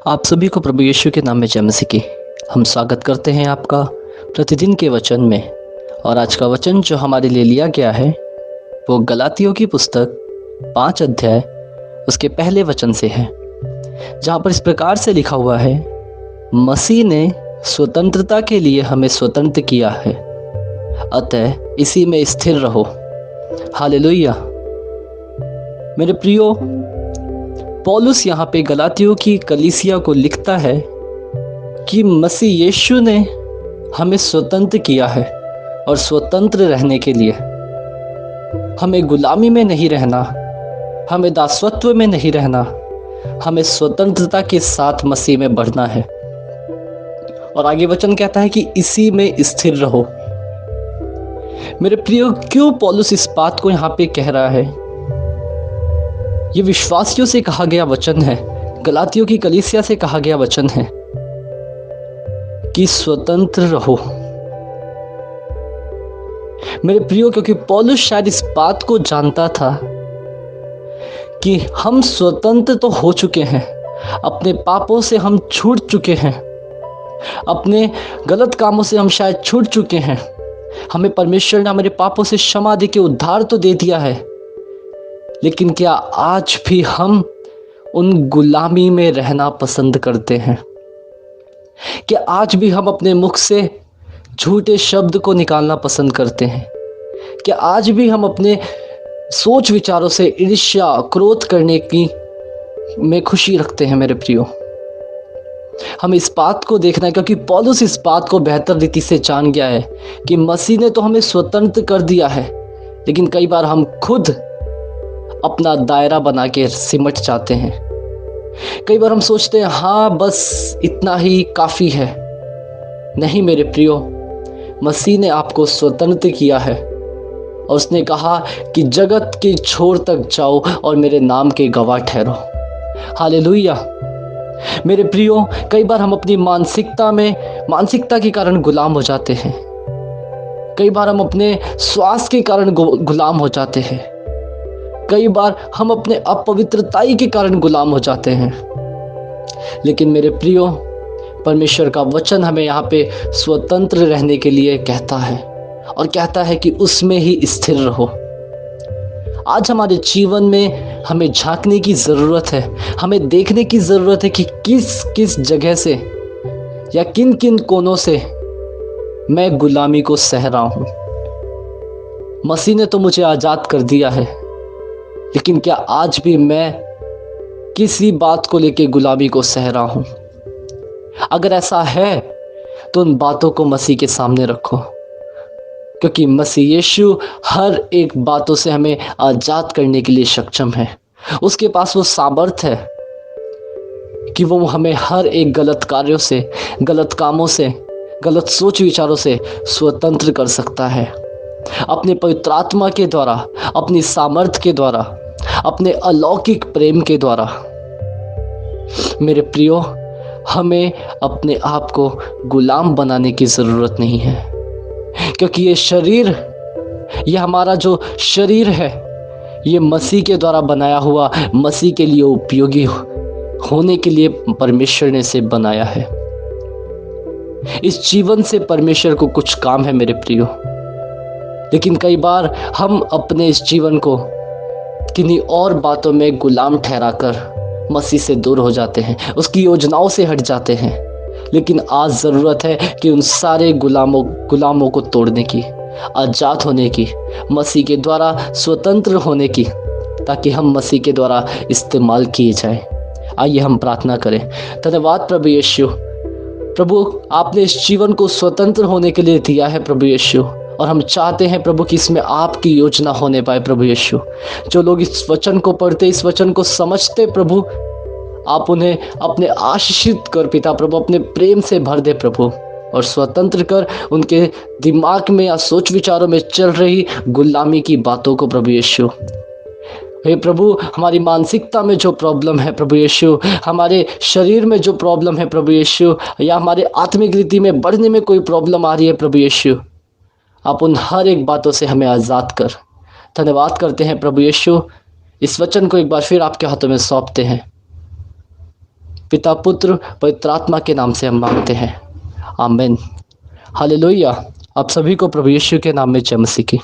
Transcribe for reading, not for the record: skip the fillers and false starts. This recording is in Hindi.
आप सभी को प्रभु यीशु के नाम में जय मसीह की। हम स्वागत करते हैं आपका प्रतिदिन के वचन में। और आज का वचन जो हमारे लिए लिया गया है वो गलातियों की पुस्तक 5 अध्याय उसके पहले वचन से है, जहाँ पर इस प्रकार से लिखा हुआ है, मसीह ने स्वतंत्रता के लिए हमें स्वतंत्र किया है, अतः इसी में स्थिर रहो। हालेलुया। मेरे प्रियो, पौलुस यहाँ पे गलातियों की कलीसिया को लिखता है कि मसीह यीशु ने हमें स्वतंत्र किया है और स्वतंत्र रहने के लिए हमें गुलामी में नहीं रहना, हमें दासत्व में नहीं रहना, हमें स्वतंत्रता के साथ मसीह में बढ़ना है। और आगे वचन कहता है कि इसी में स्थिर रहो। मेरे प्रियो, क्यों पौलुस इस बात को यहाँ पे कह रहा है? ये विश्वासियों से कहा गया वचन है, गलातियों की कलीसिया से कहा गया वचन है कि स्वतंत्र रहो। मेरे प्रियो, क्योंकि पौलुस शायद इस बात को जानता था कि हम स्वतंत्र तो हो चुके हैं, अपने पापों से हम छूट चुके हैं, अपने गलत कामों से हम शायद छूट चुके हैं, हमें परमेश्वर ने हमारे पापों से क्षमा दे के उद्धार तो दे दिया है, लेकिन क्या आज भी हम उन गुलामी में रहना पसंद करते हैं? क्या आज भी हम अपने मुख से झूठे शब्द को निकालना पसंद करते हैं? क्या आज भी हम अपने सोच विचारों से ईर्ष्या क्रोध करने की में खुशी रखते हैं? मेरे प्रियो, हमें इस बात को देखना है, क्योंकि पौलुस इस बात को बेहतर रीति से जान गया है कि मसीह ने तो हमें स्वतंत्र कर दिया है, लेकिन कई बार हम खुद अपना दायरा बना के सिमट जाते हैं। कई बार हम सोचते हैं हाँ बस इतना ही काफ़ी है। नहीं मेरे प्रियो, मसीह ने आपको स्वतंत्र किया है और उसने कहा कि जगत के छोर तक जाओ और मेरे नाम के गवाह ठहरो। हालेलुया। मेरे प्रियो, कई बार हम अपनी मानसिकता के कारण गुलाम हो जाते हैं। कई बार हम अपने स्वास्थ्य के कारण गुलाम हो जाते हैं। कई बार हम अपने अपवित्रताई के कारण गुलाम हो जाते हैं। लेकिन मेरे प्रियो, परमेश्वर का वचन हमें यहाँ पे स्वतंत्र रहने के लिए कहता है और कहता है कि उसमें ही स्थिर रहो। आज हमारे जीवन में हमें झांकने की ज़रूरत है, हमें देखने की ज़रूरत है कि किस किस जगह से या किन किन कोनों से मैं गुलामी को सह रहा हूँ। मसीह ने तो मुझे आज़ाद कर दिया है, लेकिन क्या आज भी मैं किसी बात को लेके गुलामी को सह रहा हूं? अगर ऐसा है तो उन बातों को मसीह के सामने रखो, क्योंकि मसीह यीशु हर एक बातों से हमें आजाद करने के लिए सक्षम है। उसके पास वो सामर्थ्य है कि वो हमें हर एक गलत कार्यों से, गलत कामों से, गलत सोच विचारों से स्वतंत्र कर सकता है। अपने पवित्र आत्मा के द्वारा, अपनी सामर्थ्य के द्वारा, अपने अलौकिक प्रेम के द्वारा। मेरे प्रियो, हमें अपने आप को गुलाम बनाने की ज़रूरत नहीं है, क्योंकि ये हमारा जो शरीर है, ये मसीह के द्वारा बनाया हुआ, मसीह के लिए उपयोगी होने के लिए परमेश्वर ने इसे बनाया है। इस जीवन से परमेश्वर को कुछ काम है मेरे प्रियो, लेकिन कई बार हम अपने इस जीवन को किन्हीं और बातों में गुलाम ठहराकर मसीह से दूर हो जाते हैं, उसकी योजनाओं से हट जाते हैं। लेकिन आज ज़रूरत है कि उन सारे गुलामों को तोड़ने की, आज़ाद होने की, मसीह के द्वारा स्वतंत्र होने की, ताकि हम मसीह के द्वारा इस्तेमाल किए जाएं। आइए हम प्रार्थना करें। धन्यवाद प्रभु यीशु। प्रभु, आपने इस जीवन को स्वतंत्र होने के लिए दिया है प्रभु यीशु, और हम चाहते हैं प्रभु कि इसमें आपकी योजना होने पाए प्रभु यीशु। जो लोग इस वचन को पढ़ते, इस वचन को समझते प्रभु, आप उन्हें अपने आशीषित कर पिता प्रभु, अपने प्रेम से भर दे प्रभु, और स्वतंत्र कर उनके दिमाग में या सोच विचारों में चल रही गुलामी की बातों को प्रभु यीशु। हे प्रभु, हमारी मानसिकता में जो प्रॉब्लम है प्रभु यीशु, हमारे शरीर में जो प्रॉब्लम है प्रभु यीशु, या हमारे आत्मिक रीति में बढ़ने में कोई प्रॉब्लम आ रही है प्रभु यीशु, आप उन हर एक बातों से हमें आज़ाद कर। धन्यवाद करते हैं प्रभु यीशु। इस वचन को एक बार फिर आपके हाथों में सौंपते हैं। पिता, पुत्र, पवित्र आत्मा के नाम से हम मांगते हैं, आमीन। हालेलुया। आप सभी को प्रभु यीशु के नाम में जय मसीह की।